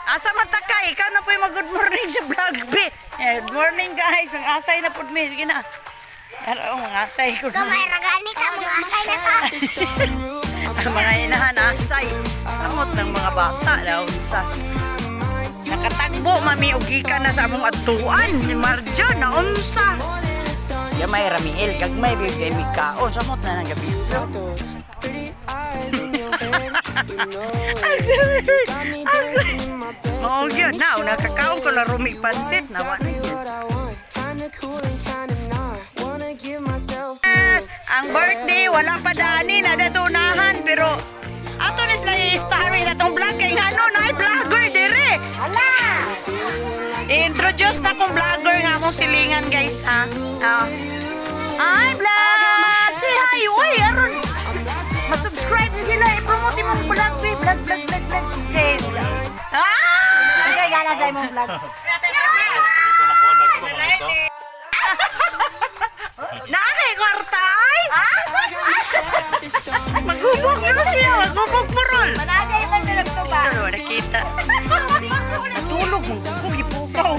Asa mataka, ikaw na po yung mag-good morning sa vlog, be. Good morning, guys. Ang asay na po, me. Sige na. Araw, ang asay ko na. Kamay ragani ka, mga asay na ta. Ang mga inahan, asay. Samot ng mga bata daw. Sa nakatagbo, mami, ugi ka na sa among atuan. Ni Marjo, naunsa. May Ramiel, kag may bibigay mikaon. Samot na ng gabi. Oo, yun. Now, nakakaon ko lang rumig pansit. Nawa na yun. Yes, ang birthday, wala pa dani, nadatunahan. Pero, ato nis na i-starring na itong vlog. Kaya nga nun, ay vlogger, dire. Hala! I-introduce na kong vlogger nga akong silingan, guys, ha? Ay, vlog! Say hi! Uy, aron! Masubscribe sila, i-promote mong vlog, be. Vlog. Say vlog. Ah! Say gana sa imong vlog. Naakay kwarta, ay! Maghubog na siya, maghubog purol. Managay man na lang to ba? Gusto na nakita. Natulog, maghubog, ipukaw.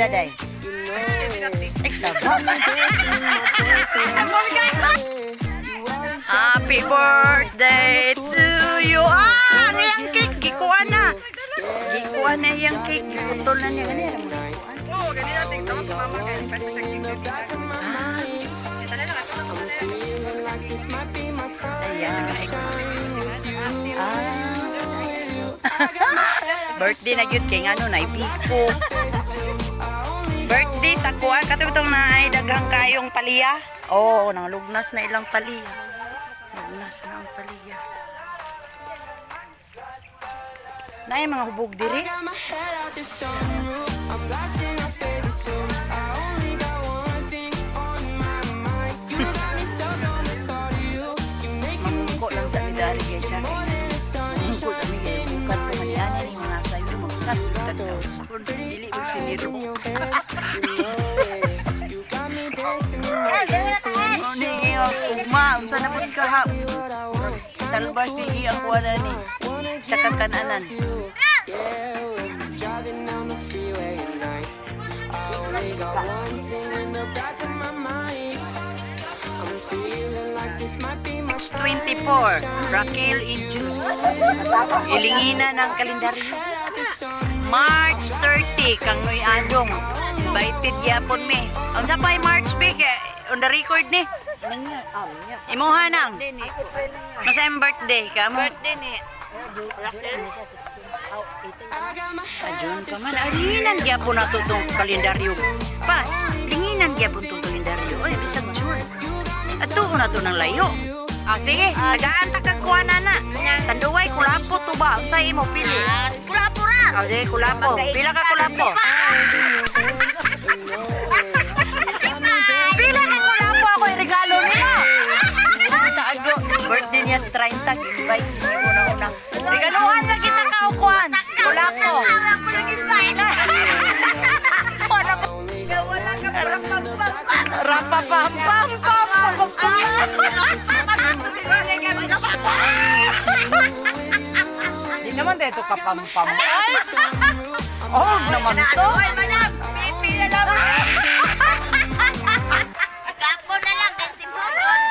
Day. Happy birthday to you. Ah, ngayang cake, gikuan na. Gikuan na yung cake, giputol na niya. Ganyan mo. Oo, ganyan natin. Tawag ko mama kayo. Pwede sa cake. Ayan. Birthday na yun kay ano na ipiko. Birthday sa kuan kato itong naay daghang kayong paliya. Oo, nang lugnas na ilang paliya. Lugnas na ang paliya. Naay mga hubog diri. Mamungko lang sa midari guys sa akin. Mamungko kami kayo. Bukat ko manianin yung mga sayo. Magkat. Kung dili mo siniro. Nigi ang ugma. Unsa na po ka ha? Salbar sige ang kuwana ni. Sa kakananan. March 24, Raquel Ijus. Ilingina ng kalendaryo. March 30, kang Noy Adong. Invited yapon me. Ang sa pa'y March big, on the record ni. Imuha nang. Masayang birthday ka mo. Birthday ni Raquel. June pa man. Linginan gyapon na itong kalendaryo. Pas, linginan gyapon itong kalendaryo. Oy, bisag June. At tuon na ito ng layo. Ah, sige, tagaan takagkuha na na. Tanduway, kulapo to ba? Ang sa'yo mo, pili. Kulapo ra. Ah, sige, kulapo. Pila ka kulapo. Pila ka kulapo ako regalo niya. Birthday niya sa 30. Invite niya mo na unang. Regaluhan na kita kaukuhan. Kulapo. Ako nag-invite. Wala ka rapapam. Di naman dito kapampam. Oh, naman to. Ay, madam. Pipi na lang. Kapo na lang. Dan si Moton.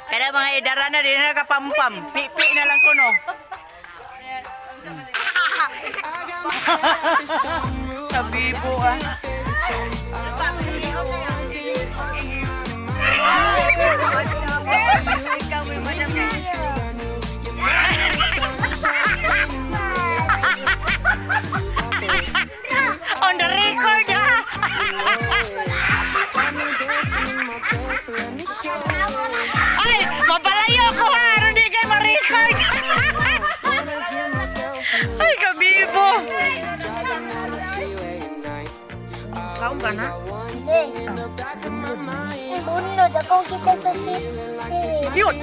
Kaya mga idara na din na kapampam. Pipi na lang kuno. Tabibo ah. Ikaw may madam niya. On the record ha. Ay, mapalayo ko ha. Aron di kayo ma-record. Ay, kabibo. Kaon ka na? Bunod ako kita sa siri. Yun!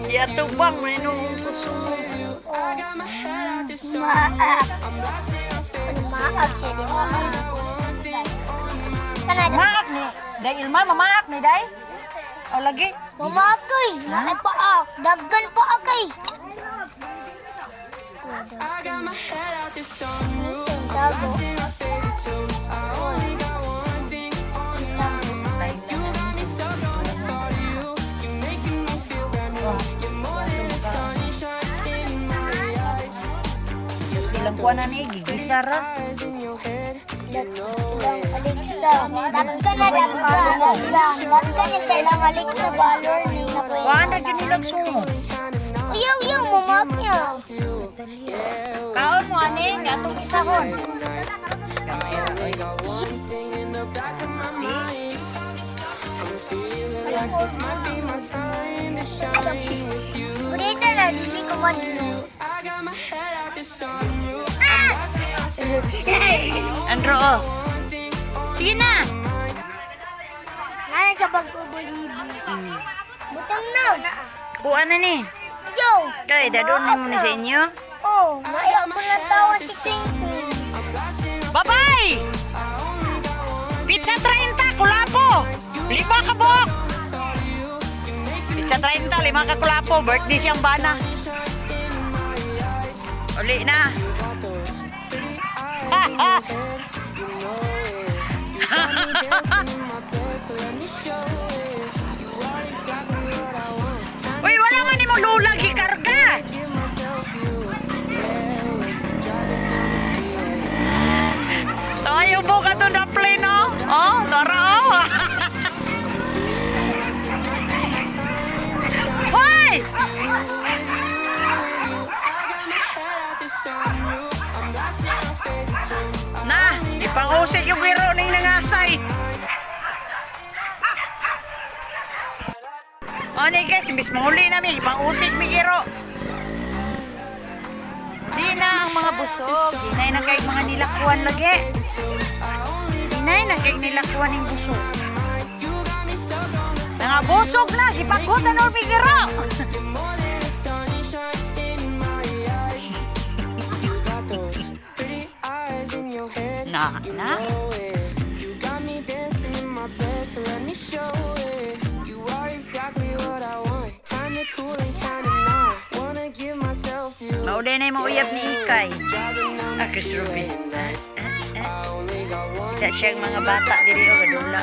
Yatubang, may nung puso mo. Maaf siya di mo. Kanada. Maak ni. Day Ilma, mamaak ni Day. O lagi. Mamakay. Naay pa ak. Daggan pa akay. Dago. So silang kuha na ni, gigisara. Alexa. Daggan na siya lang Alexa balor ni na po. Kuha na ginilag sungo. Uyaw, mamak niya. Kaon mo ani, ni atong isahon. See? Burita na, hindi ko man. Andro, oh. Sige na. Nana sa pag-ubulibo. Butang na. Kuha na ni. Yo. Kay, dadon mo ni sa inyo. Oh, naiyak mo na tawa si Twinkle. Babay! Pizza 30, kulapo! 5 ka buok! Pizza 30, 5 ka kulapo. Birthday siyang bana. Uli na. Uy, wala man ni mo lulag ikarga. Tayo po ka to na plane, no? Oh, tara, oh. Hoy! Na, ipangusit yung biro ng nangasay. O, ni guys, imbis mahuli namin, ipangusit mi giro. Di na ang mga busog. Di na kay mga nilakuan lagi. Di na kay nilakuan ng busog. Mga busog na, ipagutan o mi giro. Na. You got me dancing in my bed, so let me show it. You are exactly what I want. Kinda cool and kinda not. Wanna give myself to you. Mauday na yung mauyab ni Ikay. Driving down the Chris Ruby. I only got one. Kaya siyang mga bata diri o gadula.